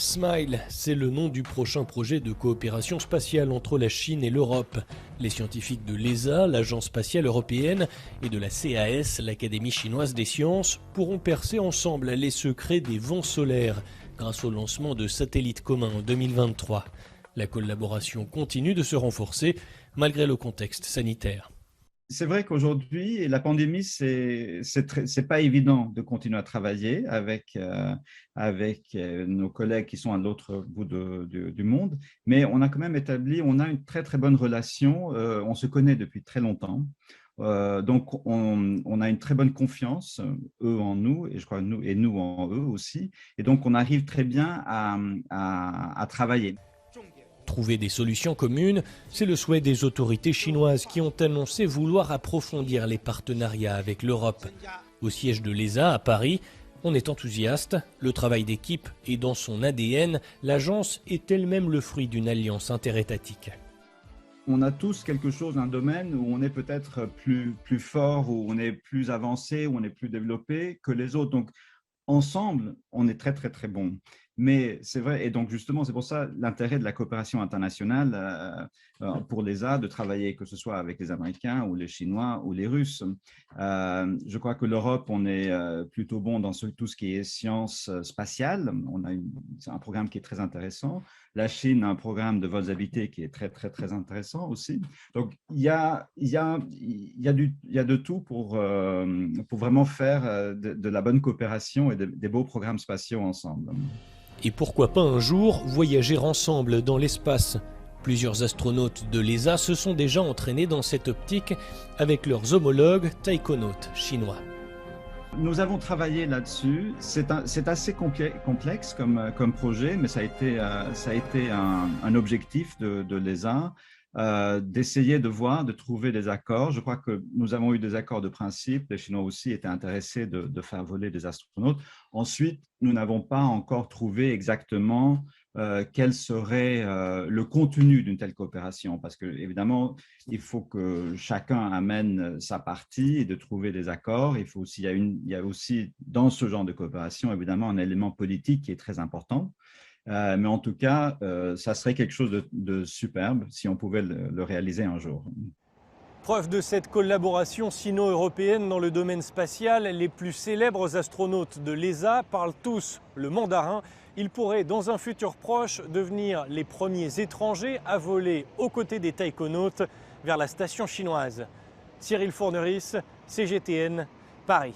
SMILE, c'est le nom du prochain projet de coopération spatiale entre la Chine et l'Europe. Les scientifiques de l'ESA, l'Agence spatiale européenne, et de la CAS, l'Académie chinoise des sciences, pourront percer ensemble les secrets des vents solaires grâce au lancement de satellites communs en 2023. La collaboration continue de se renforcer malgré le contexte sanitaire. C'est vrai qu'aujourd'hui, la pandémie, c'est pas évident de continuer à travailler avec nos collègues qui sont à l'autre bout du monde, mais on a quand même on a une très bonne relation, on se connaît depuis très longtemps. Donc, on a une très bonne confiance, eux en nous, et je crois nous en eux aussi. Et donc, on arrive très bien à travailler. Trouver des solutions communes, c'est le souhait des autorités chinoises qui ont annoncé vouloir approfondir les partenariats avec l'Europe. Au siège de l'ESA à Paris, on est enthousiaste. Le travail d'équipe est dans son ADN. L'agence est elle-même le fruit d'une alliance interétatique. On a tous quelque chose, un domaine où on est peut-être plus fort, où on est plus avancé, où on est plus développé que les autres. Donc, ensemble, on est très bon. Mais c'est vrai, et donc justement, c'est pour ça l'intérêt de la coopération internationale pour l'ESA, de travailler que ce soit avec les Américains ou les Chinois ou les Russes. Je crois que l'Europe, on est plutôt bon dans tout ce qui est sciences spatiales. C'est un programme qui est très intéressant. La Chine a un programme de vols habités qui est très intéressant aussi. Donc, il y a de tout pour vraiment faire de la bonne coopération et des beaux programmes spatiaux ensemble. Et pourquoi pas un jour voyager ensemble dans l'espace? Plusieurs astronautes de l'ESA se sont déjà entraînés dans cette optique avec leurs homologues taïkonautes chinois. Nous avons travaillé là-dessus. C'est assez complexe comme projet, mais ça a été un objectif de l'ESA, d'essayer de trouver des accords. Je crois que nous avons eu des accords de principe. Les Chinois aussi étaient intéressés de faire voler des astronautes. Ensuite, nous n'avons pas encore trouvé exactement quel serait le contenu d'une telle coopération, parce que évidemment, il faut que chacun amène sa partie et de trouver des accords. Il y a aussi dans ce genre de coopération, évidemment, un élément politique qui est très important. Mais en tout cas, ça serait quelque chose de superbe si on pouvait le réaliser un jour. Preuve de cette collaboration sino-européenne dans le domaine spatial, les plus célèbres astronautes de l'ESA parlent tous le mandarin. Ils pourraient, dans un futur proche, devenir les premiers étrangers à voler aux côtés des taïkonautes vers la station chinoise. Cyril Fourneris, CGTN, Paris.